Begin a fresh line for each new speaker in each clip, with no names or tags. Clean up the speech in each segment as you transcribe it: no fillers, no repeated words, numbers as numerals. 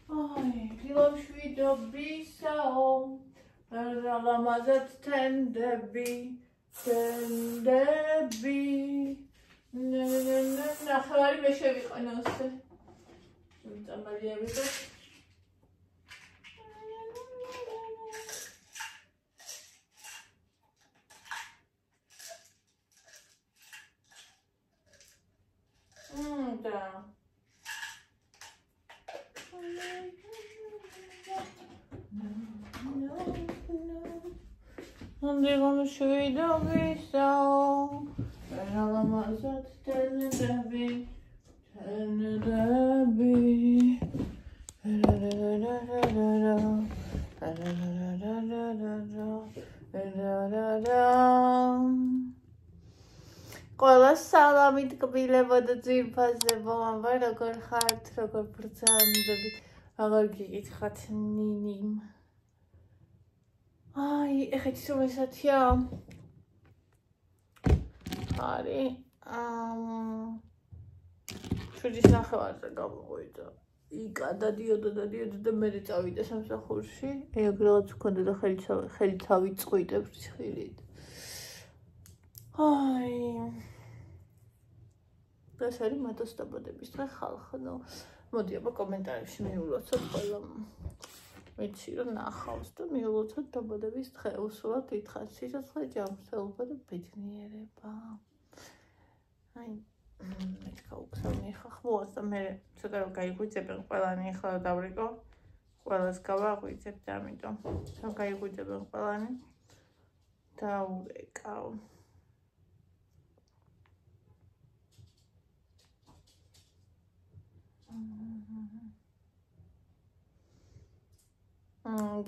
Ay, kiloşvi dobisao, ramazat tendebi, ნახევარი მე შევიყანე ასე. წამალიები და და Andrigam şuyda bisao, ramazat tendebi, Qola salamit qbilevo da dzirphazebo, ambar როგორ ხართ, როგორ ბრძანდებით, აღარ გიგითხათ ნინიმ. Ai, ეხლა რომ ესათია. არის შუდის ნახევარზე გამოვიდა. იკა დადიოდა და მე წავიდა სამსახურში. ეგრელაც მქონდა და ხელი თავი წყვიტებ ცხრით. Ai. ეს არის მათოს დაბადების დღე ხალხო. მოდი აბა კომენტარებში მიულოცოთ ყველა. Ვიცი რომ ნახავს და მიულოცოთ დაბადების დღე. უსულოდ ითხრათ სიცოცხლე ჯანმრთელობა და ბედნიერება. Ai, მე გავუხსენე ხახმოას და მე ცოტა რომ გაიგვიძებენ ყველანი ახლა დავრიკო. ყველას გავაღვიძებ და ამიტომ რომ გაიგვიძებენ ყველანი დაურეკავ.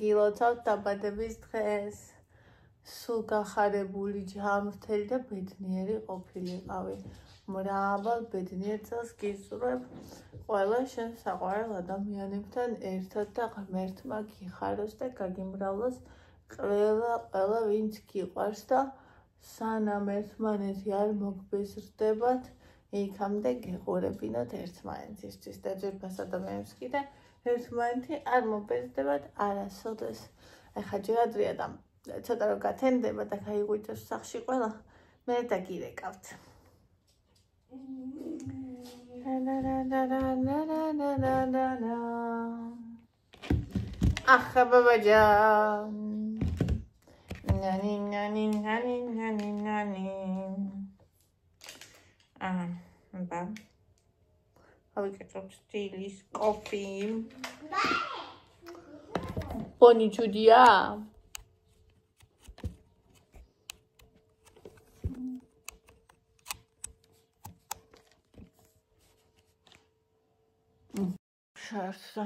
გილოცავთ დაბადების დღეს. სულ გახარებული ჯანმრთელი და ბედნიერი ყოფილიყავი. მრავალ ბედნიერ წელს გისურვებ ყველა შენ საყვარელ ადამიანებთან ერთად და ღმერთმა გიხაროს და გაგიმრავლოს ყველა ვინც გიყვარს და სანამ ერთმანეთი არ მოგბეზრდებათ იქამდე გეყურებინოთ ერთმანეთისთვის და ძვირფას ადამიანებს კიდე ერთმანეთი არ მობეზრდებათ არასოდეს. ეხლა ჯერ ადრეა და ცოტა რომ გათენდება და გაიღვიძებს სახში ყველა მე დაგირეკავთ. ახლა ბაბაჯან ნანი ბა ავიკეთოთ სტილის კოფი ბონი ჯუდია შარსა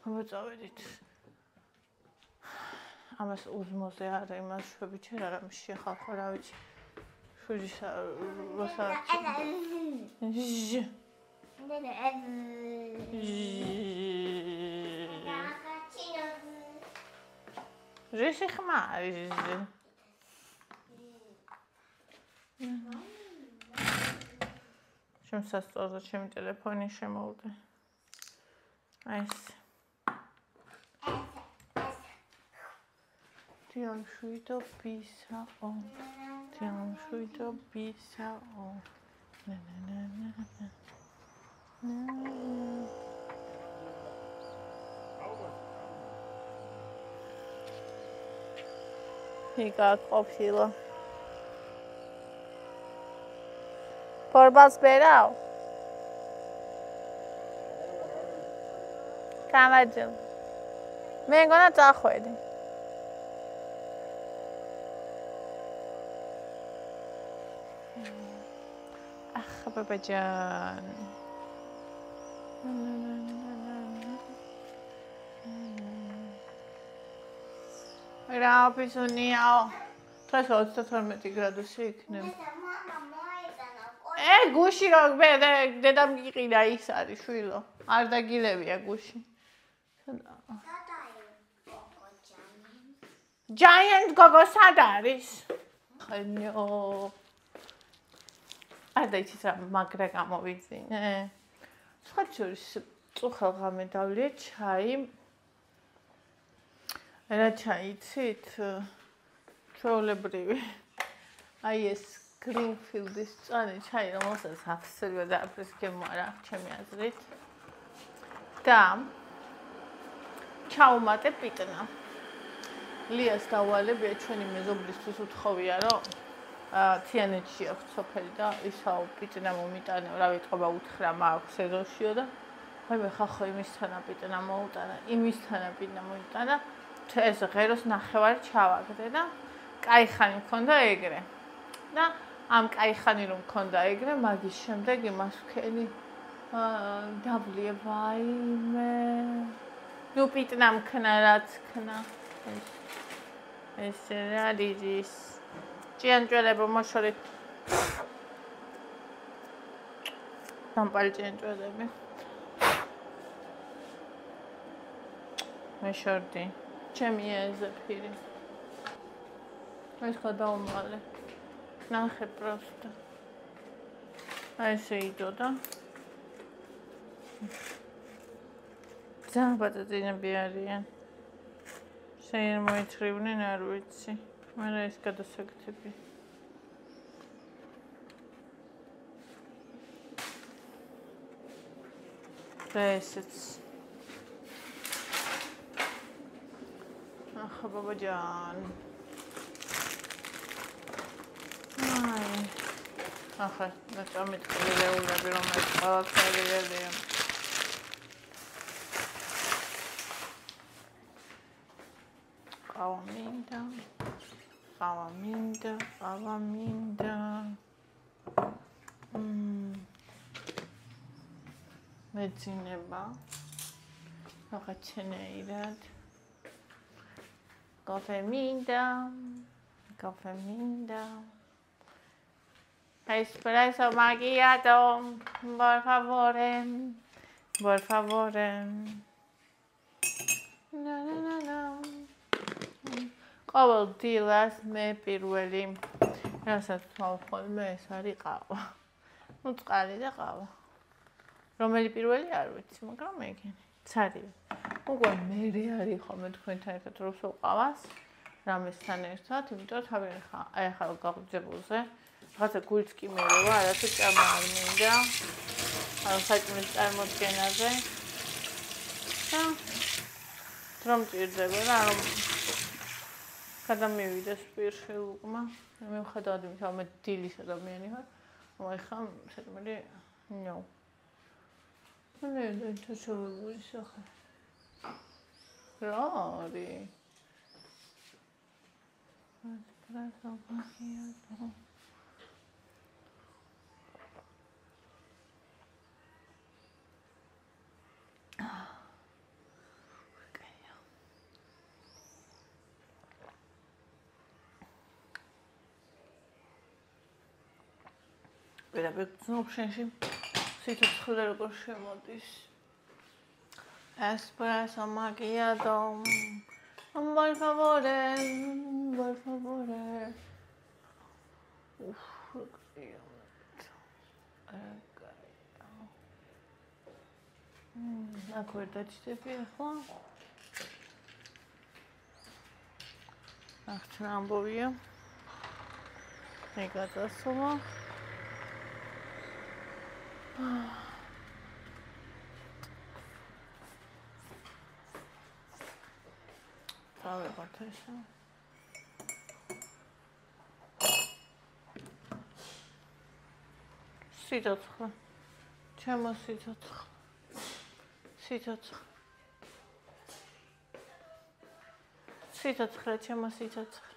მოწავედით ამას უზმოზე არა იმას შვები ჩერ არ ამის შეხალხო რა ვიცი შვიდის როცა ჟეში ხმარი ჩემ სასწავლზე ჩემი ტელეფონი შემოვდე ეს Tiam shuito pisao. Na na na na na. Higa ყოფილა. Porbals berau. Kamajum. მე მგონა წახვედი. ბაბაჯან რა პისუნიაო დღეს 32 გრადუსი იქნება გუში რომ დედამ გიყიდა ის არის შვილო არ დაგილებია გუში Giant gogo სად არის ხენიო არ დაიცით რა მაგრა გამოვიძინე სხვა შორის წუხელ ღამე დავლიე ჩაი. რა ჩაი იცით? ჩვეულებრივი. აი ეს გრინფილდის წანი ჩაი, რომელსაც აფსრება და აფრისგემო არ აქვს ჩემი აზრით. და ჩაუმატე პიტნა. ლიას დავალებია ჩვენი მეზობლისთვის უთხოვია, რომ თიანეთში აქვს სოფელი და ისაო პიტნა მომიტანე, რა ვიტყობა უთხრა მაქვს სეზონშიო და მე ხახო იმისთანა პიტნა მოუტანა, იმისთანა პიტნა მოიტანა, ეს ღეროს ნახევარი ჩავაგდე და კაიხანი მქონდა ეგრე. და ამ კაიხანი რომ მქონდა ეგრე, მაგის შემდეგ იმას ვქენი დაბლიე ვაიმე. ნუ პიტნა მქნა რაც ქნა. ეს რა არის? ჭიანჭველებო მოშორით. დამპალი ჭიანჭველები. მეშორდი. ჩემი ეზეფირი. ეს გადაუმალე. ნახე პროსტა. აი ესე იდოდა. ძაბადაძინები არიან. შეიძლება მოიწრივნენ, არ ვიცი. მაგრამ ეს გადასაკეთები. და ესეც. ახლა ბაბაჯან. ახლა დამიტყული რეულები, რომელიც ყველაფერი ელია. ყავა მინდა. მეძინება. რაღაცნაირად. კაფე მინდა. Espresso macchiato, por favore. ყოველ დილას მე პირველი რასაც ვხოლმე ეს არის ყავა. ნუ წყალი და ყავა. რომელი პირველი არ ვიცი, მაგრამ მეგენი. ცარია. უკვე მე არის ხოლმე თქვენთან ერთად რომ ვყავას რამესთან ერთად, იმიტომ თავი აი ახლა გაგვიძებულზე. რაღაცა გულიც კი მერევა, არასო ჭამა არ მინდა. საჭმლის წარმოდგენაზე. და რომ ჭირდება რა, რომ გადამივიდეს პირში უკმა. მე ვხედავდი, რომ მე დილის ადამიანი ვარ. ეხლა საჭმელი ნო. მე თვითონ სახე. რა არის? Espresso macchiato. Vedete, sono scesi. Situazione როგორ შემოდის. Espresso macchiato. Por favore. აქ ვერ დაჭდები ახლა. ახლა ამბობია. მე გადასვლა. დავიღოთ ესე. სიცოცხლე. ჩემო სიცოცხლე. სიცოცხლე, ჩემო სიცოცხლე.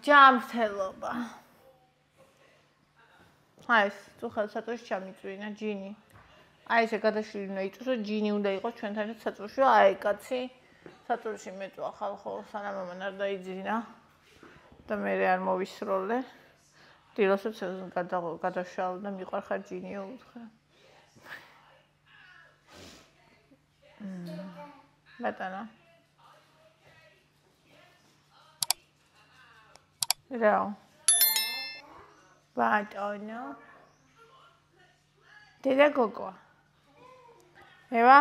ჯამრთელობა. აი ეს წუხელ საწურში ჩამიწვინა ჯინი. აი ესე გადაშლილი უნდა იყოს, რომ ჯინი უნდა იყოს ჩვენთან ერთად საწურში. აი კაცი საწურში მეწვა ხალხო, სანამ ამან არ დაიძინა და მე არ მოვისროლე. დილოსებს გადაშალ და მიყვარხარ ჯინიო უთხრა. ბატონო. რა? ბატონო. დედა გოგოა. ევა?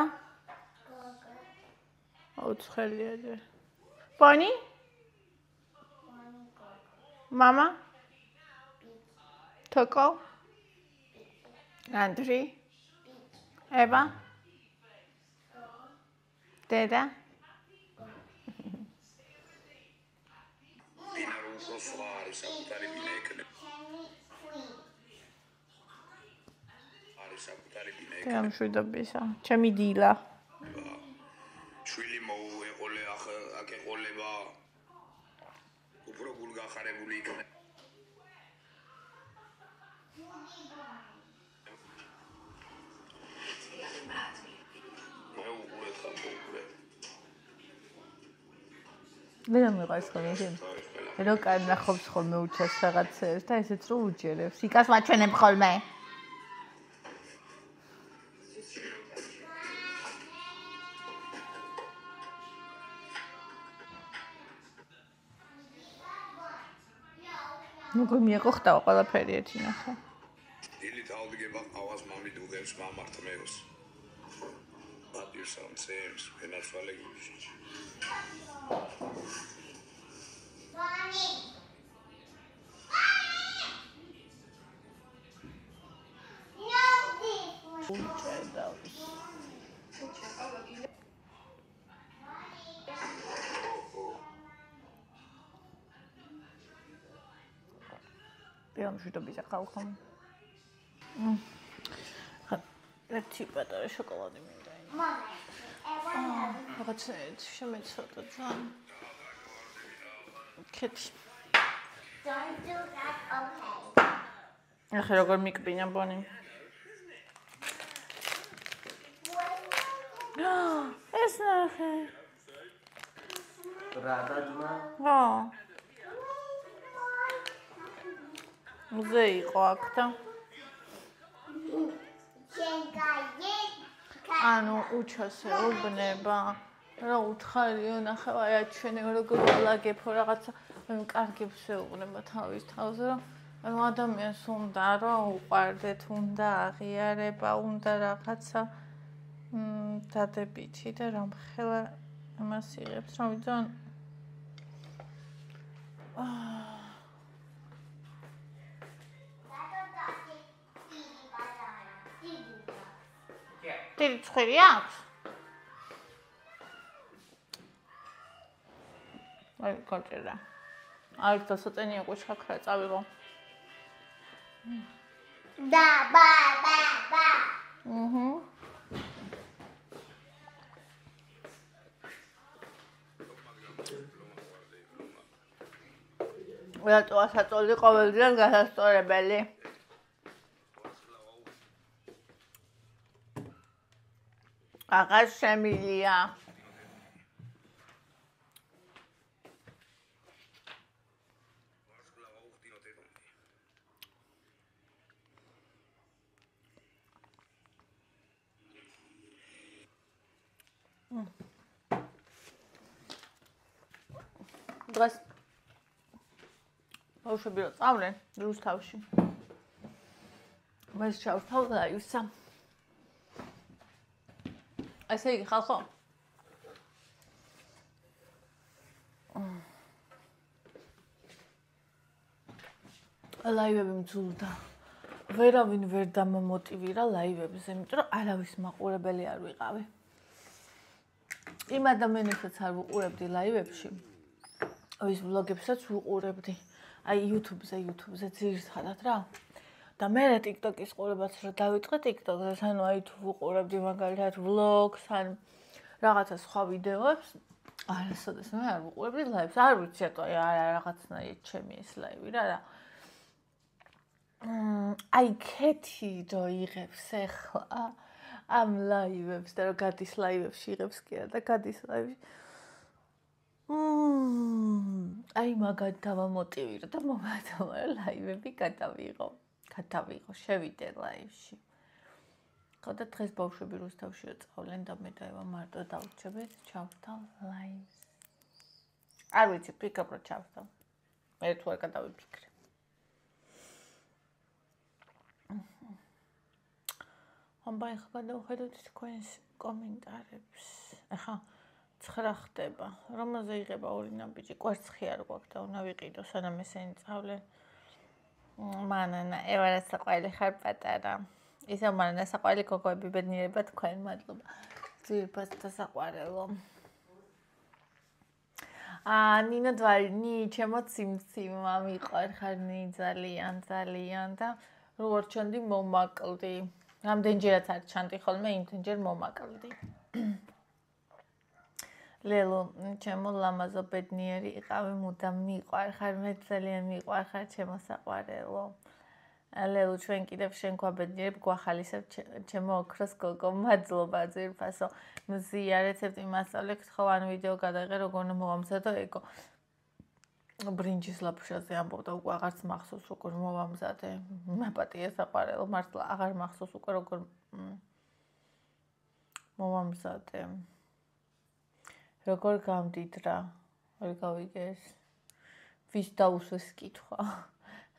ოცხელია ჯერ. პონი? მამა? თოკო? ანდრი? ევა? დედა? გამშვიდობისა, ჩემი დილა.
შვილი მოუეყოლე აქ ეყოლება. უფრო გულგახარებული იქნება.
მე რა მეყავს ხოლმე ისე რო კარ ნახობს ხოლმე უჩას რაღაცებს და ესეც რო უჯერებს იკას მაჩვენებ ხოლმე როგორ მიეყოხტავა ყველაფერი ერთი ნახე
დილით ავდგება ყავას მამით უღებს მამართმევს პატიოსამ წემს ფენაცვალე გულში
გამშვიდობისა ხალხო. ერთი პატარა შოკოლადი მინდა. რაღაცა შემეცოდა ძალიან. კეთი.
Don't do that, okay.
ახლა როგორ მიკბინა ბონი? ეს ნახე.
რადადმა?
ხო. მზე იყო აქ და ანუ უჩასეუბნება რა უთხარიო ნახე აი აჩვენე როგორ ვალაგებო რაღაცა კარგებს ეუბნება თავის თავზე რომ ანუ ადამიანს უნდა რომ უყვარდეთ უნდა აღიარება უნდა რაღაცა დადებითი და რამხელა იმას იღებს რომ ვიძან დიდი ცხვირი აქვს? აი, გაჭირდა. აი, დასაწენია ყვიჩქაქრა წავიღო.
Da, ba. რატო ასაწოლი ყოველდღიურად გასასწორებელი? აღარ შემილია. დღეს ბავშვები რო წავლენ რუსთავში. მას ჩავთავ ლაივსა. ასე იგი ხალხო. ლაივები მძულდა. ვერავინ ვერ დამომოტივირა ლაივებზე, იმიტომ რომ არავის მაყურებელი არ ვიყავი. იმ ადამიანებსაც არ ვუყურებდი ლაივებში. ის ვლოგებსაც ვუყურებდი. აი YouTube-ზე ძირითადად რა. და მე TikTok-ის ყურებაც რა დავიწყე TikTok-ზე, ანუ აი თუ ვუყურებდი მაგალითად ვლოგს, ან რაღაცა სხვა ვიდეოებს, არასოდეს მე არ ვუყურებდი ლაივს. არ ვიცი რატო აი რაღაცნაირად ჩემი ეს ლაივი რა. აი კეთი რო იღებს ახლა ამ ლაივებს და რო გადის ლაივებში იღებს კი არა და გადის ლაივში აი მაგათ დავამოტივირა და მომათავა ლაივები გადავიღო, შევიდე ლაივში. ხო და დღეს ბავშვები რუსთავშიო წავლენ და მე და ევა მარტო დავრჩებით, ჩავთავ ლაივს. არ ვიცი, ფიქრობ რომ ჩავთავ. მე თუ არ გადავიფიქრე. ამბა ეხლა გადავხედოთ თქვენს კომენტარებს. ახლა 9 ხდება. რომელზე იღება ორი ნაბიჯი? კვერცხი არ გვაქვს და უნდა ვიყიდო, სანამ ესენი წავლენ. მანანა, ევარა საყვარელი ხარ პატარა. ისე მანანა საყვარელი გოგოები ბედნიერება თქვენ, მადლობა. ძირფასთა საყვარელო. ნინო დვალი, ჩემო ციმციმა მიყვარ ხარ ძალიან და როგორ ჩანდი მომაკლდი. რამდენჯერაც არ ჩანდი ხოლმე, იმდენჯერ მომაკლდი. ლელო, ჩემო ლამაზო ბედნიერი იყავი, მუდამ მიყვარ ხარ, მე ძალიან მიყვარ ხარ, ჩემო საყვარელო. ლელო, ჩვენ კიდევ შენ გვაბედნიერებ, გვახალისებ, ჩემო ოქროს გოგო, მადლობა ძირფასო. მზია რეცეპტი მასწავლე, ხო, ან ვიდეო გადაიღე, როგორ უნდა მოვამზადო ეგო. ბრინჯის ლაფშაზე ამბობდა, უკვე აღარც მახსოვს, როგორ მოვამზადე. მაპატია საყვარელო, მართლა აღარ მახსოვს უკვე როგორ მოვამზადე. როგორ გამდიდრა, ვერ გავიგეს. ვის დაუსვეს კითხვა.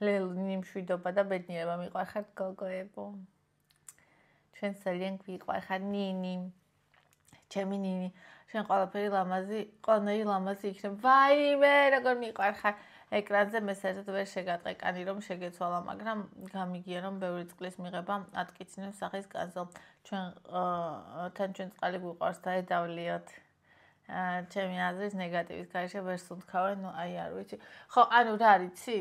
ლელო, ნიმშვიდობა და ბედნიერება მიყვარ ხარ გოგოებო. ჩვენ ძალიან გვიყვარ ხარ ნინი. ჩემი ნინი, შენ ყველაფერი ლამაზი იქნება. ვაიმე, როგორ მიყვარ ხარ. ეკრანზე მე საერთოდ ვერ შეგატყეკანი რომ შეგეცვალა, მაგრამ გამიგია რომ ბევრი წყლის მიღება ატკიცნებს სახის კანზე. ჩვენ წყალი გვიყვარს და ედავლიოთ. ჩემი აზრის ნეგატივის გარეშე ვერ სუნთქავენ, ნუ აი არ ვიცი. ხო, ანუ რა არიცი?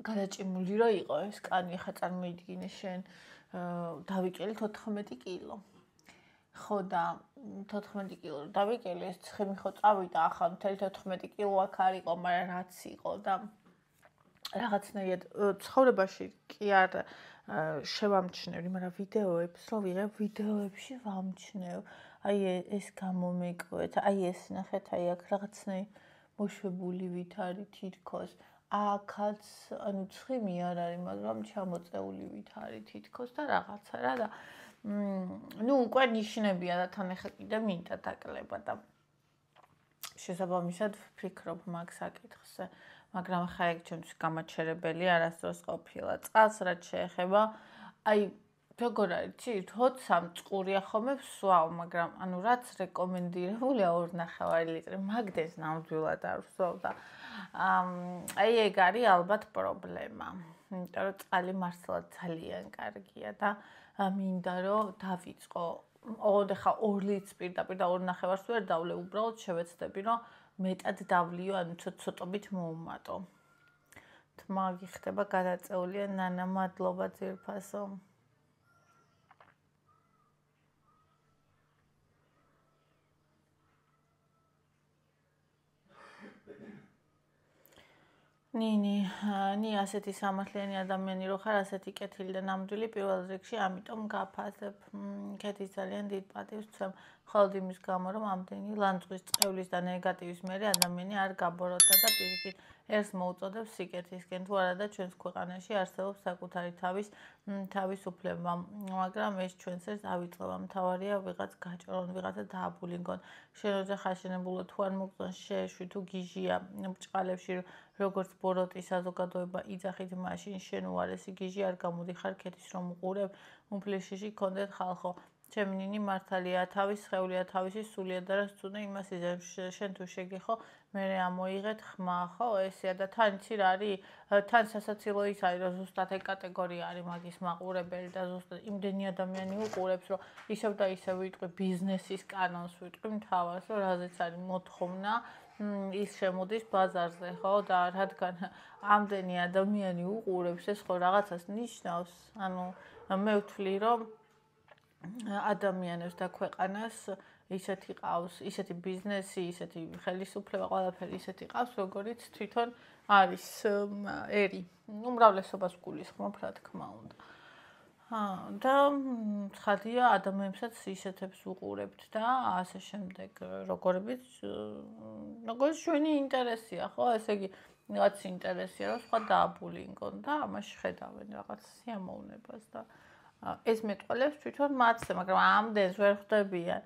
გადაჭიმული რო იყო ეს კანი, ხა წარმოიდგინე შენ დავიკელი 14 კილო. ხო და 14 კილო დავიკელი, ეს ცხიმი ხო წავიდა, ახლა მთელი 14 კილო აქ არ იყო, მაგრამ რაც იყო და რაღაცნაირად ცხოვრებაში კი არ შევამჩნევ, მაგრამ ვიდეოებს რო ვიღებ, ვიდეოებში ვამჩნევ. აი ეს გამომეკვეთ, აი ეს ნახეთ, აი აქ რაღაცნაირ მოშვებული ვით არის თითქოს. აქაც ანუ ცხიმი არ არის, მაგრამ ჩამოწეული ვით არის თითქოს და რაღაცა რა და ნუ უკვე ნიშნებია და თან ახლა კიდე მინდა დაკლება და შესაბამისად ვფიქრობ მაგ საკითხზე, მაგრამ ხა ეგ ჩვენთვის გამაჩერებელი არასდროს ყოფილა. წყალს რაც შეეხება, აი როგორ არის, როცა მწყურია ხოლმე ვსვავ, მაგრამ ანუ რაც რეკომენდირებულია 2.5 ლიტრი, მაგდეს ნამდვილად არ ვსვავ და აი ეგ არის ალბათ პრობლემა. იმიტომ რომ წყალი მართლა ძალიან კარგია და მინდა რომ დავიწყო. ოღონდ ხა 2 ლიტრს პირდაპირ და 2.5-ს ვერ დავლე, უბრალოდ შევეცდები რომ მეტად დავლიო, ანუ ცოტობით მოუმატო. თმა გიხდება გადაწეულია, ნანა, მადლობა ძირფასო. ნინი, ასეთი სამართლიანი ადამიანი რო ხარ, ასეთი კეთილი და ნამდვილი პირველ რიგში, ამიტომ გაფასებ. კეთის ძალიან დიდ პატივს ვცემ, მხოლოდ იმის გამო, რომ ამდენი ლანძღვის, წყევლის და ნეგატივის მერე ადამიანი არ გაბოროტდა და პირიქით ერთს მოუწოდებს სიკეთისკენ. თუ არა და ჩვენს ქვეყანაში არსებობს საკუთარი თავისუფლება, მაგრამ ეს ჩვენს ერთს ავიწყება. მთავარია ვიღაც გაჭრონ, ვიღაცა დააბულინგონ. შენ ოჯახ აშენებულა თუ არ მოგწონს შეეშვი, თუ გიჟია ბრჭყალებში როგორც ბოროტი საზოგადოება იძახით, მაშინ შენ უარესი გიჟი არ გამოდიხარ ქეთის რომ უყურებ, მუფლიშიში გქონდეთ ხალხო. ჩემი ნინი მართალია, თავის სხეულია, თავისი სულია და რაც თუნდა იმას იზებს, შენ თუ შეგეხო, მე ამოიღეთ ხმა, ხო, ესეა და თან იცი რა არის, თან სასაცილო ის არის, რომ ზუსტად ეგ კატეგორია არის მაგის მაყურებელი და ზუსტად იმდენი ადამიანი უყურებს, რომ ისევ და ისევ ვიტყვი ბიზნესის კანონს, ვიტყვი მთავარს, რომ რაზეც არის მოთხოვნა, ის შემოდის ბაზარზე, ხო და რადგან ამდენი ადამიანი უყურებს, ეს ხო რაღაცას ნიშნავს, ანუ მე ვთვლი, რომ ადამიანებს და ქვეყანას ისეთი ყავს, ისეთი ბიზნესი, ისეთი ხელისუფლება, ყველაფერი ისეთი ყავს, როგორიც თვითონ არის ერი. უმრავლესობას გულისხმობ, რა თქმა უნდა. და ცხადია, ადამიანებსაც ისეთებს უყურებთ და ასე შემდეგ, როგორიც ჩვენი ინტერესია, ხო? ესე იგი, რაღაც ინტერესია, რომ სხვა დააბულინგონ და ამაში ხედავენ რაღაც სიამოვნებას და ეს მეტყველებს თვითონ მათზე, მაგრამ ამდენს ვერ ხვდებიან.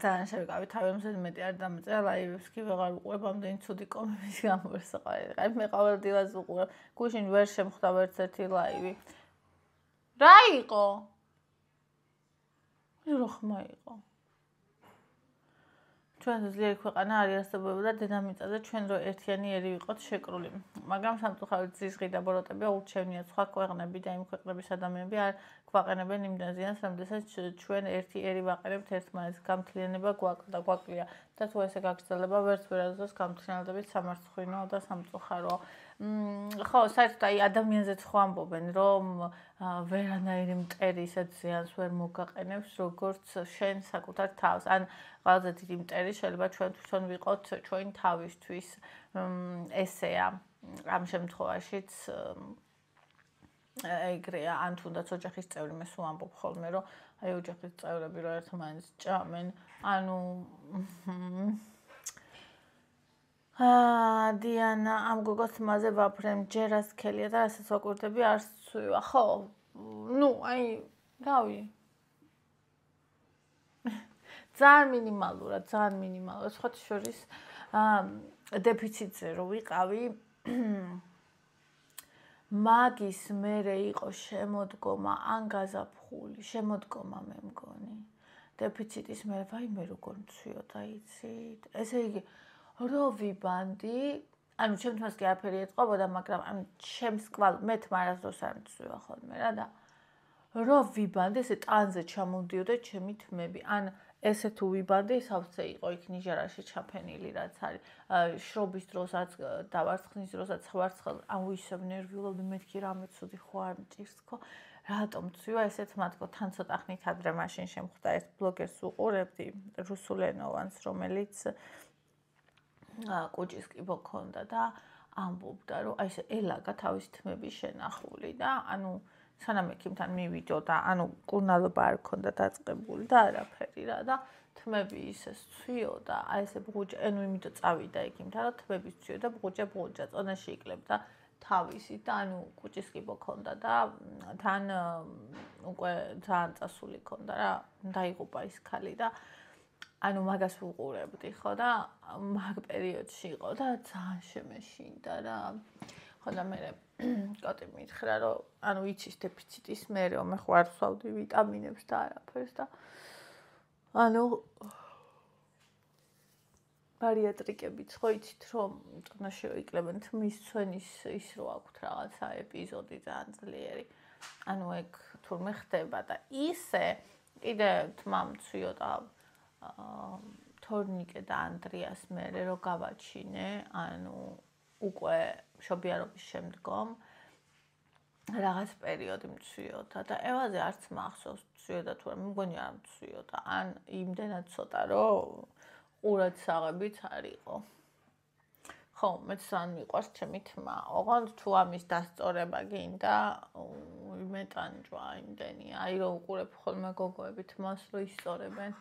ძალიან შევიკავი თავი მეტი არ დამეწერა ლაივებს კი ვეღარ უყურებ ამდენი ცუდი კომენტების გამო ვერ საყარელი. მე ყოველდღიურად უყურებ. გუშინ ვერ შემხვდა ვერც ერთი ლაივი. რა იყო? რო ხმა იყო. ჩვენ ძლიერი ქვეყანა არ იარსებებოდა დედამიწაზე, ჩვენ რო ერთიანი ერი ვიყოთ შეკრული. მაგრამ სამწუხაროდ ზიზღი და ბოროტები ურჩევნია სხვა ქვეყნები და იმ ქვეყნების ადამიანები არ გვაყენებენ იმ ზიანს, რამდენსაც ჩვენ ერთი ერი ვაყენებთ ერთმანეთს. გამთლიანება გვაკლია და თუ ესე გაგრძელება ვერც ვერასდროს გამთლიანდებით სამარცხვინო და სამწუხარო. ხო, საერთოდ აი ადამიანზეც ხო ამბობენ, რომ ვერანაირი მტერი ისეთ ზიანს ვერ მოგაყენებს, როგორც შენ საკუთარ თავს. ან ყველაზე დიდი მტერი შეიძლება ჩვენ თვითონ ვიყოთ ჩვენი თავისთვის. ესეა ამ შემთხვევაშიც ეგრეა, ან თუნდაც ოჯახის წევრი, მე სულ ამბობ ხოლმე, რომ აი ოჯახის წევრები რო ერთმანეთს ჭამენ, ანუ დიანა, ამ გოგოს მასზე ვაფრენ, ჯერას ქელია და რასაც ვაკვირდები არ სცვივა. ხო, ნუ, აი, რავი. ძალიან მინიმალურად. სხვათა შორის დეფიციტზე რო ვიყავი, მაგის მერე იყო შემოდგომა ან გაზაფხული, შემოდგომა მე მგონი. დეფიციტის მერე, ვაიმე როგორ მცვიოდა, იცით? ესე იგი, რო ვიბანდი, ანუ ჩემთვის კი არაფერი ეთყობოდა, მაგრამ ანუ ჩემს კვალ მე თმარასდროს არ მცვივა ხოლმე რა და რო ვიბანდი, ესე ტანზე ჩამოვდიოდა ჩემი თმები. ან ესე თუ ვიბანდი, სავსე იყო იქ ნიჟარაში ჩაფენილი, რაც არის. შრობის დროსაც, დავარცხნის დროსაც ხვარცხელ, აუ ისევ ნერვიულობდი, მეთქი რამე ცუდი ხო არ მჭირს ხო? რატომ მცვივა ესეც მათქო, თან ცოტა ხნით ადრე მაშინ შემხვდა ეს ბლოგერს უყურებდი, რუსულენოვანს, რომელიც კუჭის კიბო ქონდა და ამბობდა, რომ აი ესე ელაგა თავის თმების შენახული და ანუ სანამ ექიმთან მივიდო და ანუ კურნალობა არ ქონდა დაწყებული და არაფერი რა და თმები ისე სცვიოდა, აი ესე ბღუჯა, ანუ იმიტომ წავიდა ექიმთან, რომ თმები სცვიოდა ბღუჯა წონაში იკლებდა თავისი და ანუ კუჭის კიბო ქონდა და თან უკვე ძალიან წასული ქონდა რა, დაიღუპა ის ქალი და ანუ მაგას ვუყურებდი ხო და მაგ პერიოდში იყო და ძალიან შემეშინდა რა. ხო და მე კოტი მითხრა რომ ანუ იცის დეფიციტის მერე მე ხო არ ვსვავდი ვიტამინებს და არაფერს და ანუ ბარიატრიკებიც ხო იცით რომ წონაში ikleben თმის ცვენის ის რო აქვთ რაღაცა ეპიზოდი ძალიან ძლიერი. ანუ ეგ თურმე ხდება და ისე კიდე თმა მცვიოდა თორნიკე და ანდრიას მერე რო გავაჩინე, ანუ უკვე მშობიარობის შემდგომ რაღაც პერიოდი მცვიოდა და ევაზე არც მახსოვს მცვიოდა თუ არა, მგონი არ მცვიოდა, ან იმდენად ცოტა რომ ყურადსაღებიც არ იყო. ხო, მეც ძალიან მიყვარს ჩემი თმა. ოღონდ თუ ამის დასწორება გინდა, მეტანჯვა იმდენი, აი რომ უყურებ ხოლმე გოგოები თმას რო ისწორებენ.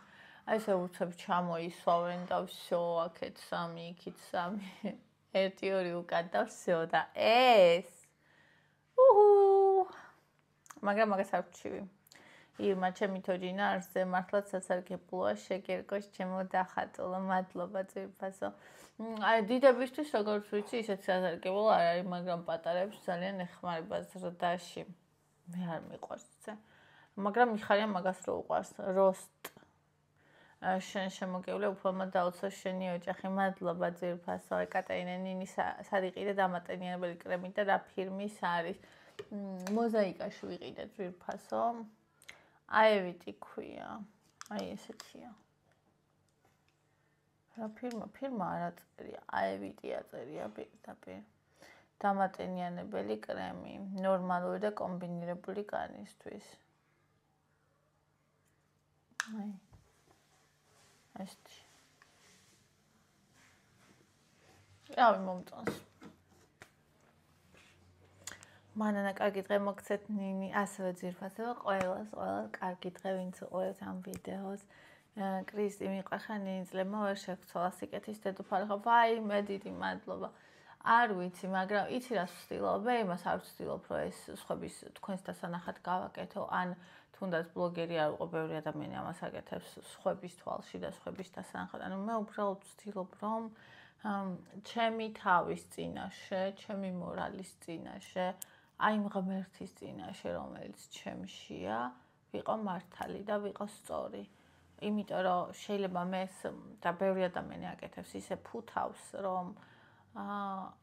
აი ესე უცებ ჩამოისვავენ და всё, აქეთ 3, იქით 3. 1-2 უკან და всё და ეს. მაგრამ მაგას არ ვჩივი. ირმა ჩემი თოჯინა არზე მართლაც სასარგებლოა შეგერგოს ჩემო დახატულო მადლობა ძირფასო. აი დიდებისთვის როგორც ვიცი ისეთ სასარგებლო არ არის, მაგრამ პატარებს ძალიან ეხმარება ზრდაში. მე არ მიყვარს ზე. მაგრამ მიხარია მაგას რო უყვარს როსტ. შენ შემოგევლე უფალმა დაუცვა შენი ოჯახი. მადლობა ძირფასო. ეკატერინე ნინი სად იყიდე დამატენიანებელი კრემი და რა ფირმის არის? მოზაიკაში ვიყიდე ძირფასო. აევიტი ქვია. აი ესეთია. რა ფირმა არ აწერია. აევიტი აწერია პირდაპირ. დამატენიანებელი კრემი, ნორმალური და კომბინირებული განისთვის. აი ესეთი. რავი მომწონს. მანანა კარგი დღე მოგცეთ ნინი, ასევე ძირფასო ყველას კარგი დღე ვინც უყურებთ ამ ვიდეოს. კრისტი მიყვარხარ ნინი ძლება ვერ შეგცვალა სიკეთის დედოფალი ხო? ვაი, მე დიდი მადლობა. არ ვიცი, მაგრამ იცი რას ვცდილობ? იმას არ ვცდილობ, რომ ეს სხვების თქვენს დასანახად გავაკეთო, ან თუნდაც ბლოგერი არ ვიყო, ბევრი ადამიანი ამას აკეთებს სხვების თვალში და სხვების დასანახად. ანუ მე უბრალოდ ვცდილობ, რომ ჩემი თავის წინაშე, ჩემი მორალის წინაშე აი იმ ღმერთის წინაშე, რომელიც ჩემშია, ვიყო მართალი და ვიყო სწორი. იმიტომ რომ შეიძლება მე და ბევრი ადამიანი აკეთებს ისე ფუთავს, რომ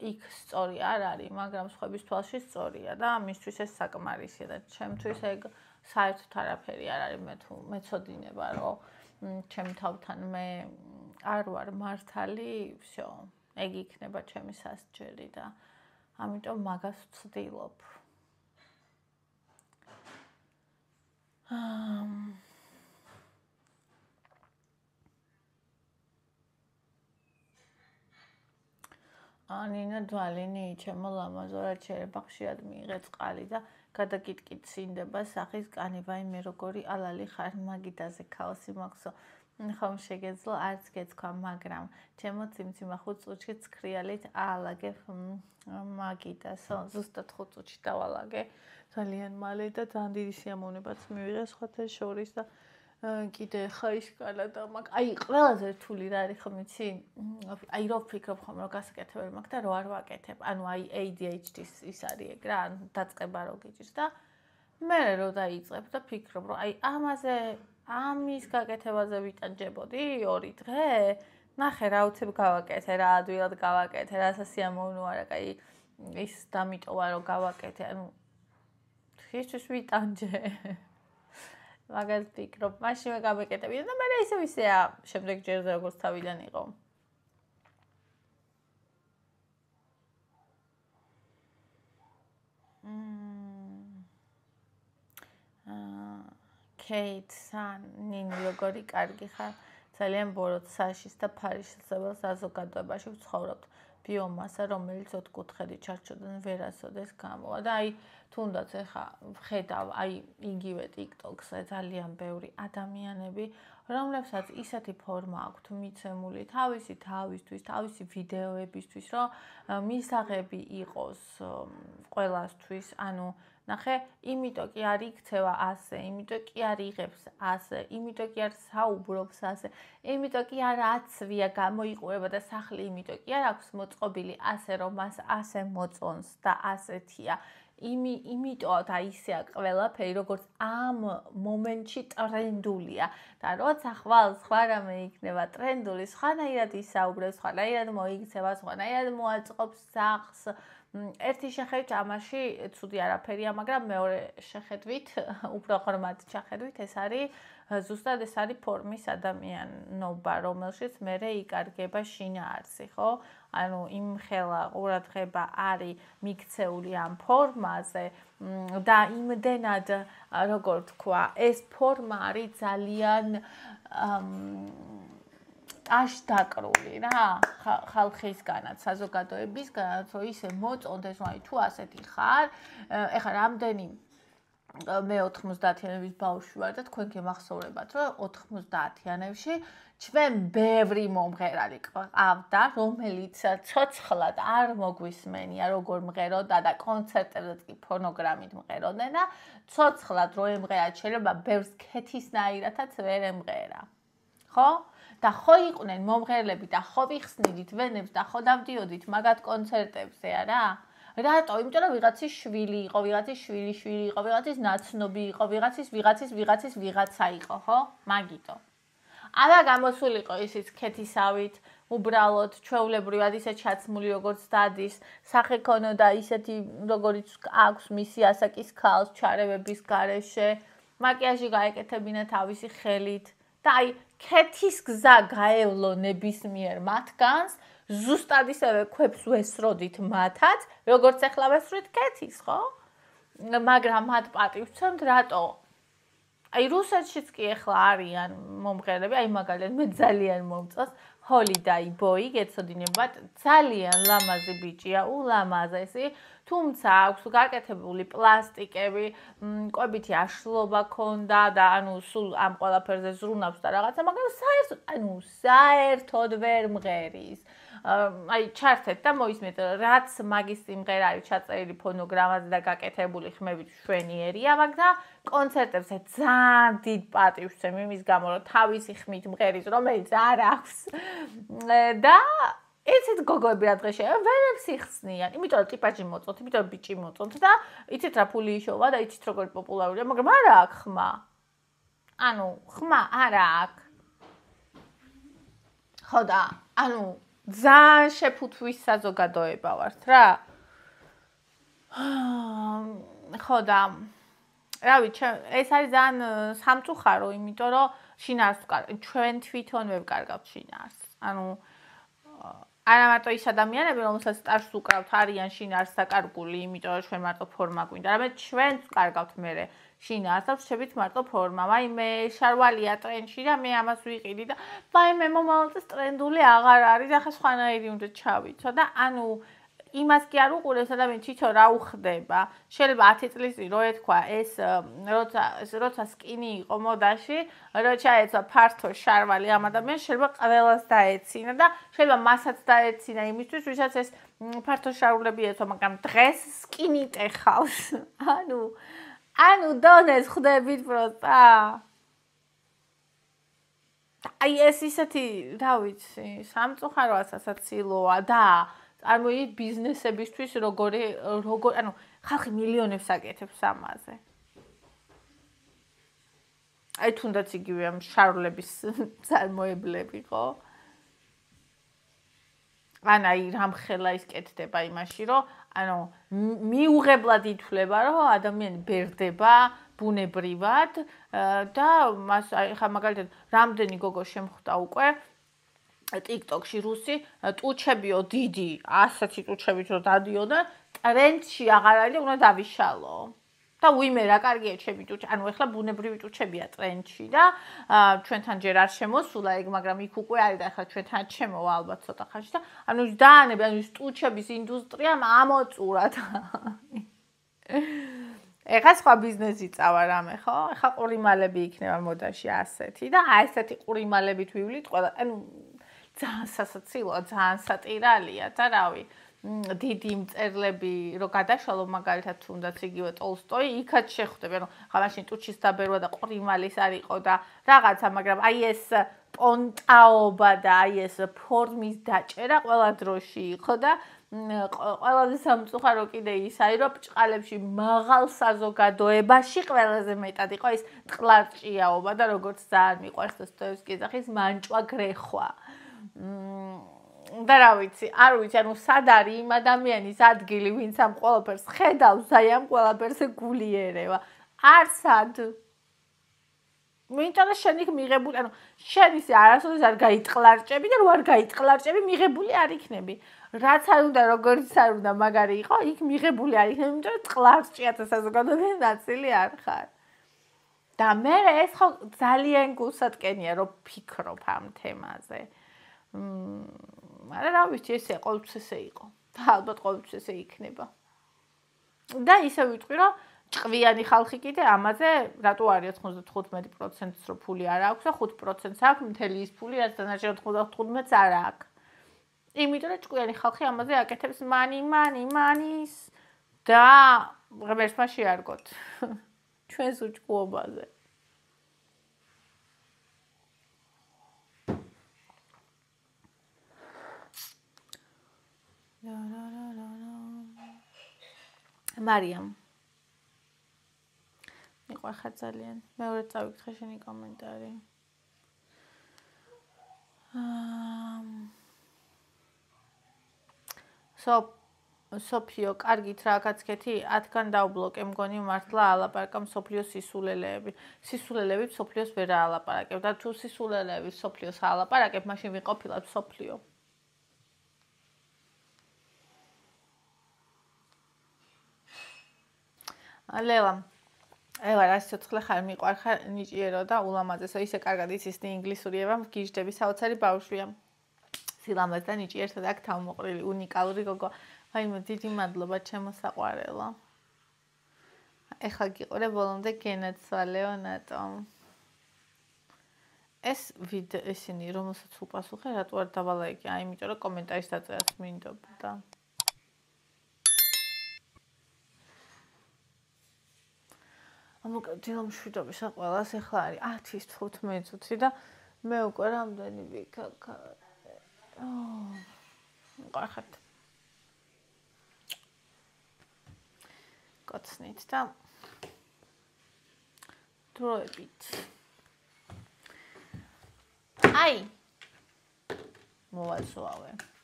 იქ სწორი არ არის, მაგრამ სხვების თვალში სწორია და მისთვის ეს საკმარისია და ჩემთვის ეგ საერთოდ არაფერი არ არის. მე ცოდინება, რომ ჩემ თავთან მე არ ვარ მართალი, всё. ეგ იქნება ჩემი სასჯელი და ამიტომ მაგას ვცდილობ. ნინა დვალინი, ჩემო ლამაზო, რაც შეიძლება ხშირად მიიღე წყალი და გადაკიტკით სინდება სახის კანი, ვაიმე როგორი ალალი ხარ, მაგიდაზე ქაოსი მაქვს. ხომ შეგეძლო არც გეცქვა, მაგრამ ჩემო ციმციმა 5 წუთში ცქრიალით აალაგებ მაგიდასო, ზუსტად 5 წუთში დავალაგე. ძალიან მალე და ძალიან დიდი სიამოვნებაც მივიღე სხვათა შორის და კიდე ხაიშკალა და მაგ აი ყველაზე რთული რა არის ხომ იცი? აი რო ვფიქრობ ხომ რომ გასაკეთებელი მაქვს და რო არ ვაკეთებ. ანუ აი ADHD-ის ის არის ეგ რა, დაწყება რო გიჭირს და მე რო დაიწყებ და ფიქრობ რომ აი ამის გაკეთებაზე ვიტანჯებოდი 2 დღე. ნახე რა უცებ გავაკეთე, რა ადვილად გავაკეთე, რა სასიამოვნო არა, კაი ის დამიტოვა რომ გავაკეთე. ანუ ხისთვის ვიტანჯე. მაგას ვფიქრობ, მაშინვე გამეკეთებია და მე ისევ შემდეგ ჯერზე როგორც თავიდან იყო. Kate san, ნინი როგორი კარგი ხარ. ძალიან ბოროტ საშის და ფარისებელ საზოგადოებაში ვცხოვრობთ. ბიომასა, რომელიც 4 კუთხედი ჩარჩოდან ვერასოდეს გამოვა და აი თუნდაც ეხა ვხედავ აი იგივე TikTok-ზე ძალიან ბევრი ადამიანები, რომლებსაც ისეთი ფორმა აქვთ მიცემული თავისი თავისთვის, თავისი ვიდეოებისთვის, რომ მისაღები იყოს ყველასთვის, ანუ ნახე, იმიტომ კი არ იქცევა ასე, იმიტომ კი არ იღებს ასე, იმიტომ კი არ საუბრობს ასე, იმიტომ კი არ აცვია, გამოიყურება და სახლი იმიტომ კი არ აქვს მოწყობილი ასე, რომ მას ასე მოწონს და ასეთია. იმიტომ და ისეა ყველაფერი, როგორც ამ მომენტში ტრენდულია. და როცა ხვალ სხვა რამე იქნება ტრენდული, სხვანაირად ისაუბრებს, სხვანაირად მოიქცევა, სხვანაირად მოაწყობს სახლს. ერთი შეხედვით ამაში ცუდი არაფერია, მაგრამ მეორე შეხედვით, უფრო ღრმად ჩახედვით, ეს არის ზუსტად ეს არის ფორმის ადამიანობა, რომელშიც მერე იკარგება შინაარსი, ხო? ანუ იმ ხელა ყურადღება არის მიქცეული ამ ფორმაზე და იმდენად, როგორ თქვა, ეს ფორმა არის ძალიან აშდაკრული რა ხალხისგანაც, საზოგადოებისგანაც, რომ ისე მოწონდეს, რომ აი თუ ასეთი ხარ, ეხლა რამდენი მე 90-იანების ბავშვი ვარ და თქვენ გემახსოვრებათ, რომ 90-იანებში ჩვენ ბევრი მომღერალი ყავდა, რომელიც ცოცხლად არ მოგვისმენია, როგორ მღეროდა და კონცერტებზეც კი ფონოგრამით მღეროდნენ და ცოცხლად რო ემღერა, შეიძლება ბევრს ქეთისნაირადაც ვერ ემღერა. ხო? და ხო იყვნენ მომღერლები და ხო ვიხსნიდით ვენებს და ხო დავდიოდით მაგათ კონცერტებზე, არა? რატო? იმიტომ რომ ვიღაცის შვილი იყო, ვიღაცის შვილი იყო, ვიღაცის ნაცნობი იყო, ვიღაცის ვიღაცა იყო, ხო? მაგიტო. არა გამოსულიყო ისიც ქეთისავით, უბრალოდ ჩვეულებრივად ისე ჩაცმული როგორც დადის, სახე ქონოდა ისეთი როგორიც აქვს მისი ასაკის ქალს ჩარევების გარეშე, მაკიაჟი გაეკეთებინა თავისი ხელით და აი ქეთის გზა გაევლო ნებისმიერ მათგანს, ზუსტად ისევე ქვებს ვესროდით მათაც, როგორც ახლა ვესროდით ქეთის, ხო? მაგრამ მათ პატივს ვცემთ, რატო? აი რუსეთშიც კი ახლა არიან მომღერლები, აი მაგალითად მე ძალიან მომწონს ჰოლიდაი ბოი, გეცოდინებათ, ძალიან ლამაზი ბიჭია, ულამაზესი, თუმცა აქვს გაკეთებული პლასტიკები, კვებითი აშლობა ქონდა და ანუ სულ ამ ყველაფერზე ზრუნავს და რაღაცა, მაგრამ საერთოდ ვერ მღერის. აი ჩართეთ და მოისმენთ, რაც მაგის სიმღერა არის ჩაწერილი ფონოგრამაზე და გაკეთებული ხმებით შვენიერია, მაგრამ კონცერტებზე ძალიან დიდ პატივს ვცემ იმის გამო, რომ თავისი ხმით მღერის, რომელიც არ აქვს. და იცით გოგოები რა დღეში ვერებს იხსნიან, იმიტომ რომ ტიპაჟი მოწონთ, იმიტომ რომ ბიჭი მოწონთ და იცით რა ფული იშოვა და იცით როგორი პოპულარულია, მაგრამ არა აქვს ხმა. ანუ ხმა არა აქვს. ხო და ანუ ძალიან შეფუთვის საზოგადოება ვართ რა. ხო და რავი, ეს არის ძალიან სამწუხარო, იმიტომ რომ შინაარსს ჩვენ თვითონვე ვკარგავთ შინაარსს. ანუ არა მარტო ის ადამიანები, რომელსაც სტაჟს უკრავთ, არიან შინაარსს დაკარგული, იმიტომ რომ ჩვენ მარტო ფორმა გვინდა, არამედ ჩვენც ვკარგავთ მერე შინაარსს და ვშევით მარტო ფორმა. ვაი მე შარვალია ტრენდში და მე ამას ვიყიდი და ვაი მე მომავალ წელს ტრენდული აღარ არის, ახლა სხვანაირი უნდა ჩავიცო და ანუ იმას კი არ უყურებს ადამიანი თვითონ რა უხდება. შეიძლება 10 წლის წინ რო ეთქვა ეს როცა სკინი იყო მოდაში, რო ჩაეცვა ფართო შარვალი ამ ადამიანს, შეიძლება ყველას დაეცინა და შეიძლება მასაც დაეცინა იმისთვის, ვისაც ეს ფართო შარვლები ეცვა, მაგრამ დღეს სკინით ეხავს. ანუ დონეს ხვდებით პროსტა. აი ეს ისეთი, რა ვიცი, სამწუხაროა სასაცილოა და წარმოიდგინე ბიზნესებისთვის როგორი ანუ ხალხი მილიონებს აკეთებს ამაზე. აი თუნდაც იგივე ამ შარვლების წარმოებლები ხო? აი რამხელა ის კეთდება იმაში, რომ ანუ მიუღებლად ითვლება, რომ ადამიანი ბერდება ბუნებრივად და მას ხა მაგალითად რამდენი გოგო შემხვდა უკვე TikTok-ში რუსი ტუჩებიო დიდი, ასეთი ტუჩებით რომ დადიოდა, ტრენდში აღარ არის და უნდა დავიშალო. და უიმე რა კარგია ჩემი ტუჩი, ანუ ეხლა ბუნებრივი ტუჩებია ტრენდში და ჩვენთან ჯერ არ შემოსულა ეგ, მაგრამ იქ უკვე არის და ეხლა ჩვენთან შემოვა ალბათ ცოტა ხანში და ანუ დაანები, ანუ ის ტუჩების ინდუსტრიამ ამოწურა. ეხლა სხვა ბიზნესი წავა რამე, ხო? ეხლა ყურიმალები იქნება მოდაში ასეთი და აი ესეთი ყურიმალებით ვივლით ყველა, ანუ ძალიან სასაცილოა, ძალიან სატირალია და რავი, დიდი მწერლები რო გადაშალო მაგალითად თუნდაც იგივე ტოლსტოი, იქაც შეხვდები, ანუ ხა მაშინ ტუჩის დაბერვა და ყრიმალის არ იყო და რაღაცა, მაგრამ აი ეს პონტაობა და აი ეს ფორმის დაჭერა ყველა დროში იყო და ყველაზე სამწუხარო კიდე ის არის, რომ ბჭყალებში მაღალ საზოგადოებაში ყველაზე მეტად იყო ის ტყლარჭიაობა და როგორც ძალიან მიყვარს დოსტოევსკის სახის მანჭვა გრეხვა. და რა ვიცი, არ ვიცი, ანუ სად არის იმ ადამიანის ადგილი, ვინც ამ ყველაფერს ხედავს, აი ამ ყველაფერზე გული ერევა. არსად. იმიტომ რომ შენ იქ მიღებული, ანუ შენ ისე არასოდეს არ გაიტყლარჭები და რო არ გაიტყლარჭები, მიღებული არ იქნები. რაც არ უნდა, როგორც არ უნდა, მაგარი იყო, იქ მიღებული არ იქნები, იმიტომ რომ ტყლარჭიათა საზოგადოების ნაწილი არ ხარ. და მე ეს ხო ძალიან გულსატკენია, რომ ფიქრობ ამ თემაზე. არა რა ვიცი, ესე ყოველთვის ესე იყო. და ალბათ ყოველთვის ესე იქნება. და ისე ვიტყვი, რომ ჭკვიანი ხალხი კიდე ამაზე რატო არის 95%-ს რო ფული არ აქვს და 5%-ს აქვს მთელი ის ფული, რაც დანარჩენ 95%-ს არ აქვს. იმიტომ რომ ჭკვიანი ხალხი ამაზე აკეთებს მანის და ღმერთმა შეარგოთ ჩვენს უჭკუობაზე. მარიამ მიყვარხარ ძალიან. მეორე წავიკითხე შენი კომენტარი. სოფიო, კარგით რა გაცქეთი? 10-გან დავბლოკე, მგონი მართლა ალაპარაკა სოფლიოს სისულელეები. სისულელებით სოფლიოს ვერ აალაპარაკებ და თუ სისულელეები სოფლიოს აალაპარაკებ, მაშინ ვიყოფილად სოფლიო. ლელა, რა სიცოცხლე ხარ, მიყვარხარ ნიჭიერო და ულამაზესო, ისე კარგად იცისნი ინგლისური ევა, გიჟდები, საოცარი ბავშვია. სილამაზ და ნიჭიერთა და აქ თავმოყრილი, უნიკალური გოგო. ვაიმე, დიდი მადლობა ჩემო საყვარელო. ეხლა გიყურე ბოლომდე გენაცვალეო ნატო. ეს ვიდეო ისინი, რომელსაც უპასუხე, რატო არ დავალაიკე? აი, იმიტომ რომ კომენტარის დაწერას მინდობდა. დილა მშვიდობისა ყველას, ეხლა არის 10:15 და მე უკვე რამდენი ვიქაქარ. უყარხეთ. კოცნით და დროებით. აი. მოვასვავე.